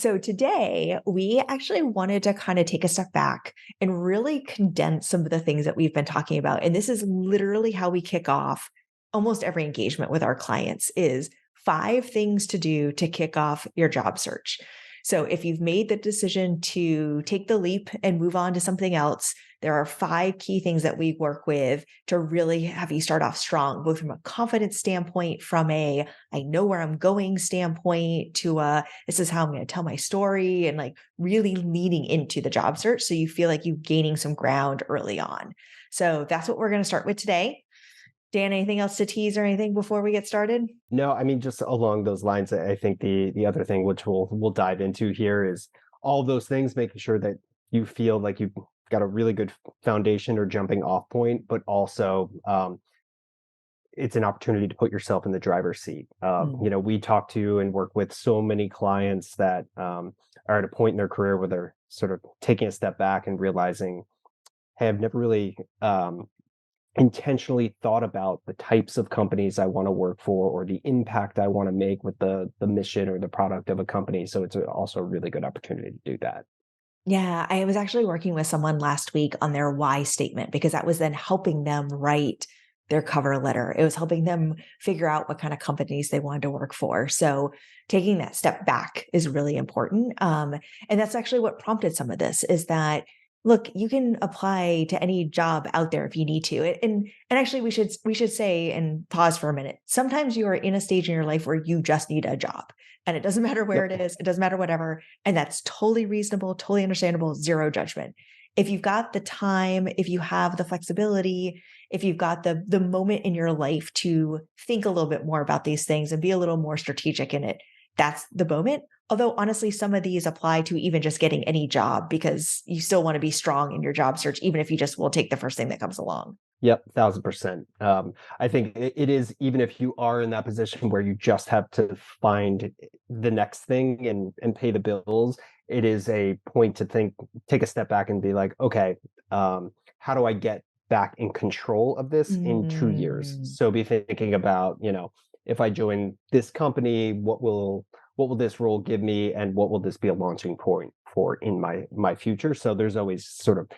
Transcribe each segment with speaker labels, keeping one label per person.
Speaker 1: So today we actually wanted to kind of take a step back and really condense some of the things that we've been talking about. And this is literally how we kick off almost every engagement with our clients is 5 things to do to kick off your job search. So if you've made the decision to take the leap and move on to something else, there are 5 key things that we work with to really have you start off strong, both from a confidence standpoint, from a I know where I'm going standpoint, to a this is how I'm going to tell my story, and like really leaning into the job search so you feel like you're gaining some ground early on. So that's what we're going to start with today. Dan, anything else to tease or anything before we get started?
Speaker 2: No, I mean, just along those lines, I think the other thing which we'll dive into here is all those things, making sure that you feel like you've got a really good foundation or jumping off point, but also it's an opportunity to put yourself in the driver's seat.
Speaker 1: Mm.
Speaker 2: We talk to and work with so many clients that are at a point in their career where they're sort of taking a step back and realizing, hey, I've never really intentionally thought about the types of companies I want to work for or the impact I want to make with the mission or the product of a company. So it's also a really good opportunity to do that.
Speaker 1: Yeah, I was actually working with someone last week on their why statement because that was then helping them write their cover letter. It was helping them figure out what kind of companies they wanted to work for. So taking that step back is really important. And that's actually what prompted some of this is that look, you can apply to any job out there if you need to. And actually we should say and pause for a minute. Sometimes you are in a stage in your life where you just need a job. And it doesn't matter where
Speaker 2: Yep.
Speaker 1: it is, it doesn't matter whatever, and that's totally reasonable, totally understandable, zero judgment. If you've got the time, if you have the flexibility, if you've got the moment in your life to think a little bit more about these things and be a little more strategic in it, that's the moment. Although honestly, some of these apply to even just getting any job because you still want to be strong in your job search, even if you just will take the first thing that comes along.
Speaker 2: Yep, 1000%. I think it is, even if you are in that position where you just have to find the next thing and pay the bills, it is a point to take a step back and be like, okay, how do I get back in control of this in 2 years?
Speaker 1: Mm.
Speaker 2: So be thinking about, if I join this company, what will this role give me, and what will this be a launching point for in my future? So there's always sort of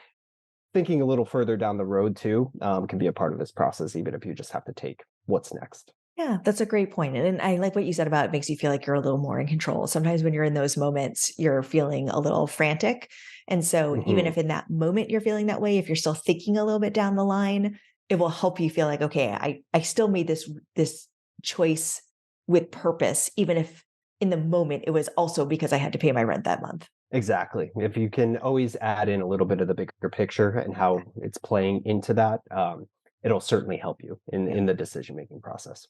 Speaker 2: thinking a little further down the road too, can be a part of this process, even if you just have to take what's next.
Speaker 1: Yeah, that's a great point. And I like what you said about it makes you feel like you're a little more in control. Sometimes when you're in those moments, you're feeling a little frantic. And so even
Speaker 2: Hmm.
Speaker 1: if in that moment you're feeling that way, if you're still thinking a little bit down the line, it will help you feel like, okay, I still made this choice with purpose, even if in the moment it was also because I had to pay my rent that month.
Speaker 2: Exactly. If you can always add in a little bit of the bigger picture and how it's playing into that, it'll certainly help you in
Speaker 1: Yeah.
Speaker 2: in the decision making process.